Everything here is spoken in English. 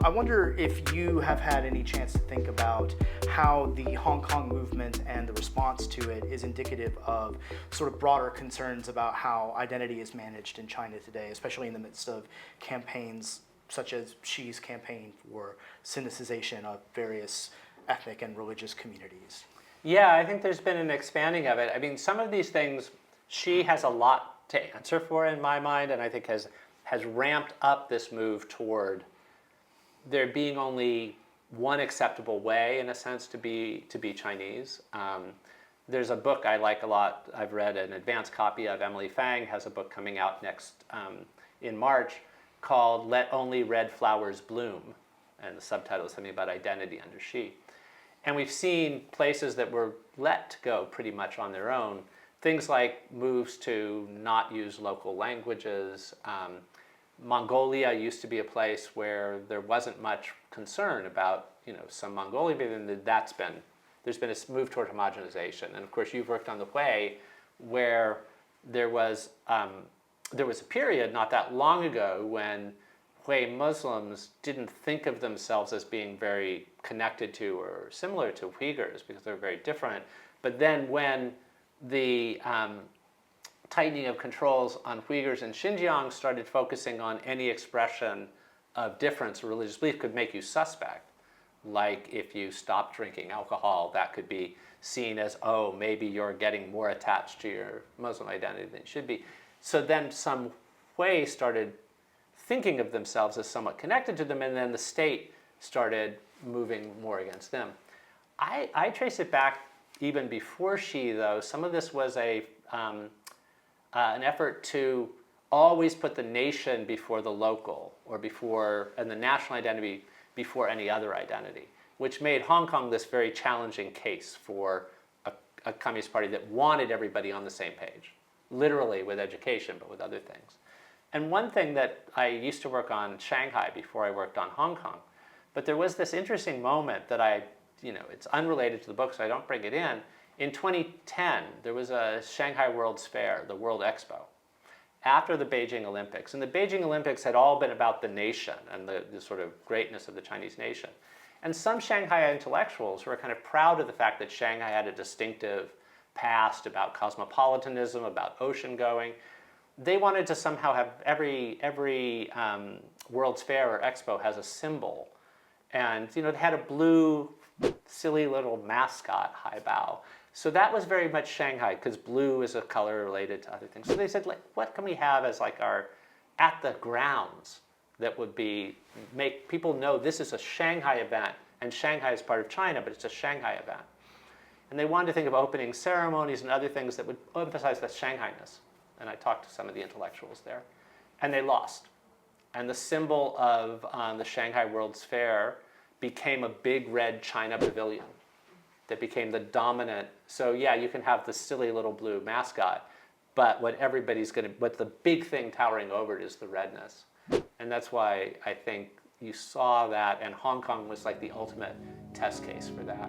I wonder if you have had any chance to think about how the Hong Kong movement and the response to it is indicative of sort of broader concerns about how identity is managed in China today, especially in the midst of campaigns such as Xi's campaign for syncretization of various ethnic and religious communities. Yeah, I think there's been an expanding of it. I mean, some of these things, Xi has a lot to answer for in my mind, and I think has ramped up this move toward there being only one acceptable way, in a sense, to be Chinese. There's a book I like a lot. I've read an advanced copy of. Emily Fang has a book coming out next in March called "Let Only Red Flowers Bloom," and the subtitle is something about identity under Xi. And we've seen places that were let go pretty much on their own. Things like moves to not use local languages. Mongolia used to be a place where there wasn't much concern about, some Mongolian, but there's been a move toward homogenization. And of course, you've worked on the Hui, where there was a period not that long ago when Hui Muslims didn't think of themselves as being very connected to or similar to Uyghurs because they're very different. But then when the tightening of controls on Uyghurs in Xinjiang started focusing on any expression of difference or religious belief could make you suspect. Like if you stop drinking alcohol, that could be seen as, oh, maybe you're getting more attached to your Muslim identity than you should be. So then some Hui started thinking of themselves as somewhat connected to them, and then the state started moving more against them. I trace it back even before Xi, though. Some of this was an effort to always put the nation before the local, and the national identity before any other identity, which made Hong Kong this very challenging case for a Communist Party that wanted everybody on the same page, literally with education, but with other things. And one thing that I used to work on Shanghai before I worked on Hong Kong, but there was this interesting moment that it's unrelated to the book, so I don't bring it in. In 2010, there was a Shanghai World's Fair, the World Expo, after the Beijing Olympics. And the Beijing Olympics had all been about the nation and the sort of greatness of the Chinese nation. And some Shanghai intellectuals were kind of proud of the fact that Shanghai had a distinctive past about cosmopolitanism, about ocean going. They wanted to somehow have every World's Fair or Expo has a symbol. And it had a blue, silly little mascot, 𝗱𝗲𝘁. So that was very much Shanghai, because blue is a color related to other things. So they said, what can we have as our at the grounds that would make people know this is a Shanghai event, and Shanghai is part of China, but it's a Shanghai event. And they wanted to think of opening ceremonies and other things that would emphasize the Shanghai-ness. And I talked to some of the intellectuals there, and they lost. And the symbol of the Shanghai World's Fair became a big red China pavilion that became the dominant. So yeah, you can have the silly little blue mascot, but what the big thing towering over it is the redness. And that's why I think you saw that, and Hong Kong was like the ultimate test case for that.